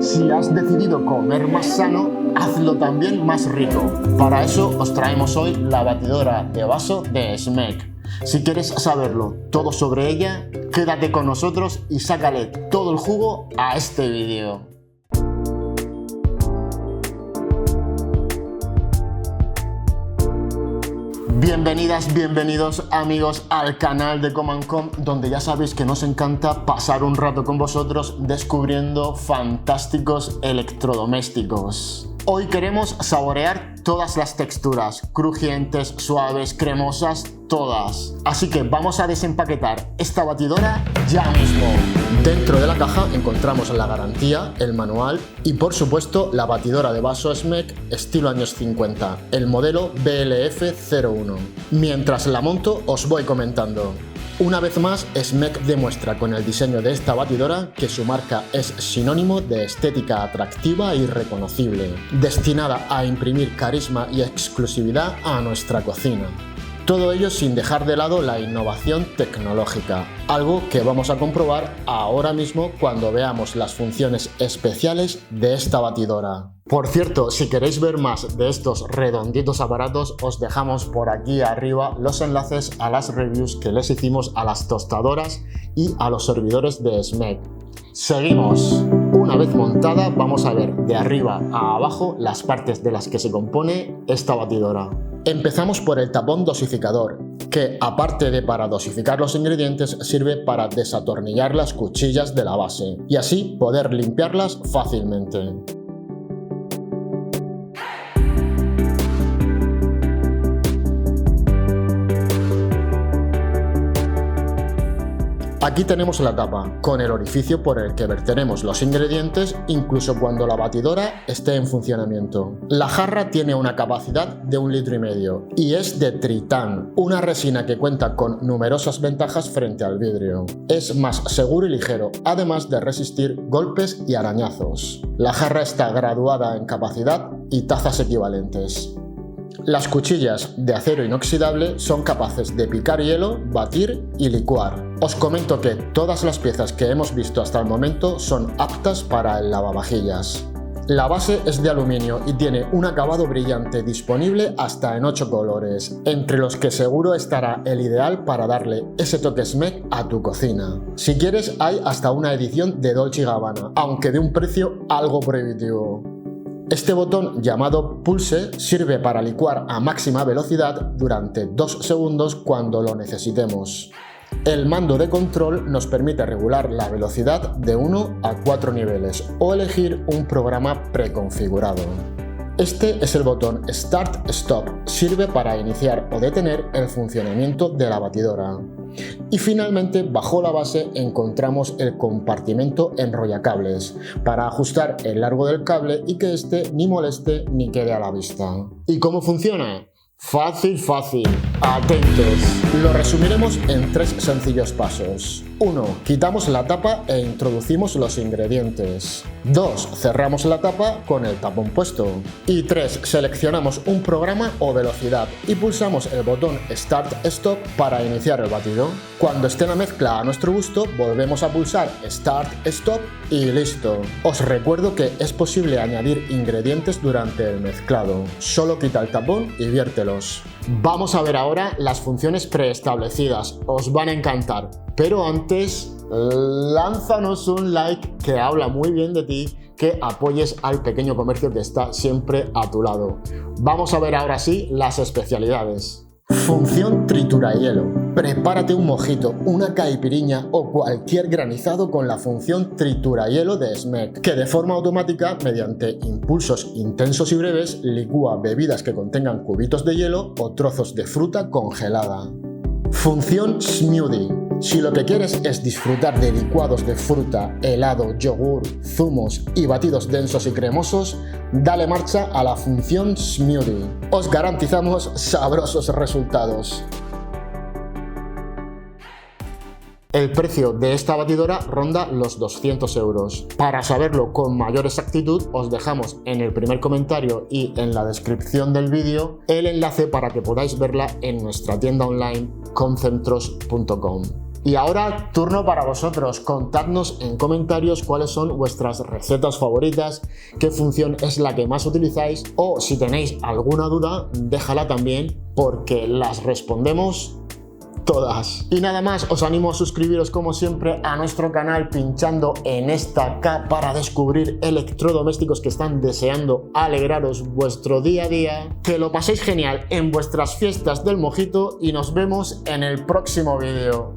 Si has decidido comer más sano, hazlo también más rico. Para eso os traemos hoy la batidora de vaso de SMEC. Si quieres saberlo todo sobre ella, quédate con nosotros y sácale todo el jugo a este vídeo. Bienvenidas, bienvenidos amigos al canal de Comancom, donde ya sabéis que nos encanta pasar un rato con vosotros descubriendo fantásticos electrodomésticos. Hoy queremos saborear todas las texturas, crujientes, suaves, cremosas, todas. Así que vamos a desempaquetar esta batidora ya mismo. Dentro de la caja encontramos la garantía, el manual y por supuesto la batidora de vaso SMEC estilo años 50, el modelo BLF01. Mientras la monto os voy comentando. Una vez más, SMEC demuestra con el diseño de esta batidora que su marca es sinónimo de estética atractiva y reconocible, destinada a imprimir carisma y exclusividad a nuestra cocina. Todo ello sin dejar de lado la innovación tecnológica, algo que vamos a comprobar ahora mismo cuando veamos las funciones especiales de esta batidora. Por cierto, si queréis ver más de estos redonditos aparatos, os dejamos por aquí arriba los enlaces a las reviews que les hicimos a las tostadoras y a los servidores de SMEC. Seguimos. Una vez montada, vamos a ver de arriba a abajo las partes de las que se compone esta batidora. Empezamos por el tapón dosificador, que aparte de para dosificar los ingredientes, sirve para desatornillar las cuchillas de la base y así poder limpiarlas fácilmente. Aquí tenemos la tapa, con el orificio por el que verteremos los ingredientes incluso cuando la batidora esté en funcionamiento. La jarra tiene una capacidad de 1,5 litros y es de tritán, una resina que cuenta con numerosas ventajas frente al vidrio. Es más seguro y ligero, además de resistir golpes y arañazos. La jarra está graduada en capacidad y tazas equivalentes. Las cuchillas de acero inoxidable son capaces de picar hielo, batir y licuar. Os comento que todas las piezas que hemos visto hasta el momento son aptas para el lavavajillas. La base es de aluminio y tiene un acabado brillante disponible hasta en 8 colores, entre los que seguro estará el ideal para darle ese toque SMEC a tu cocina. Si quieres hay hasta una edición de Dolce & Gabbana, aunque de un precio algo prohibitivo. Este botón llamado Pulse sirve para licuar a máxima velocidad durante 2 segundos cuando lo necesitemos. El mando de control nos permite regular la velocidad de 1 a 4 niveles o elegir un programa preconfigurado. Este es el botón Start Stop, sirve para iniciar o detener el funcionamiento de la batidora. Y finalmente, bajo la base encontramos el compartimento enrollacables, para ajustar el largo del cable y que este ni moleste ni quede a la vista. ¿Y cómo funciona? Fácil, fácil. Atentos. Lo resumiremos en 3 sencillos pasos. 1. Quitamos la tapa e introducimos los ingredientes. 2. Cerramos la tapa con el tapón puesto. Y 3. Seleccionamos un programa o velocidad y pulsamos el botón Start Stop para iniciar el batido. Cuando esté la mezcla a nuestro gusto, volvemos a pulsar Start Stop y listo. Os recuerdo que es posible añadir ingredientes durante el mezclado. Solo quita el tapón y viértelos. Vamos a ver ahora las funciones preestablecidas. Os van a encantar. Pero antes, lánzanos un like que habla muy bien de ti, que apoyes al pequeño comercio que está siempre a tu lado. Vamos a ver ahora sí las especialidades. Función tritura-hielo. Prepárate un mojito, una caipiriña o cualquier granizado con la función tritura-hielo de SMEC, que de forma automática, mediante impulsos intensos y breves, licúa bebidas que contengan cubitos de hielo o trozos de fruta congelada. Función Smoothie. Si lo que quieres es disfrutar de licuados de fruta, helado, yogur, zumos y batidos densos y cremosos, dale marcha a la función Smoothie. Os garantizamos sabrosos resultados. El precio de esta batidora ronda los 200 euros. Para saberlo con mayor exactitud, os dejamos en el primer comentario y en la descripción del vídeo el enlace para que podáis verla en nuestra tienda online concentros.com. Y ahora, turno para vosotros. Contadnos en comentarios cuáles son vuestras recetas favoritas, qué función es la que más utilizáis, o si tenéis alguna duda, déjala también porque las respondemos todas. Y nada más, os animo a suscribiros como siempre a nuestro canal pinchando en esta K para descubrir electrodomésticos que están deseando alegraros vuestro día a día. Que lo paséis genial en vuestras fiestas del mojito y nos vemos en el próximo vídeo.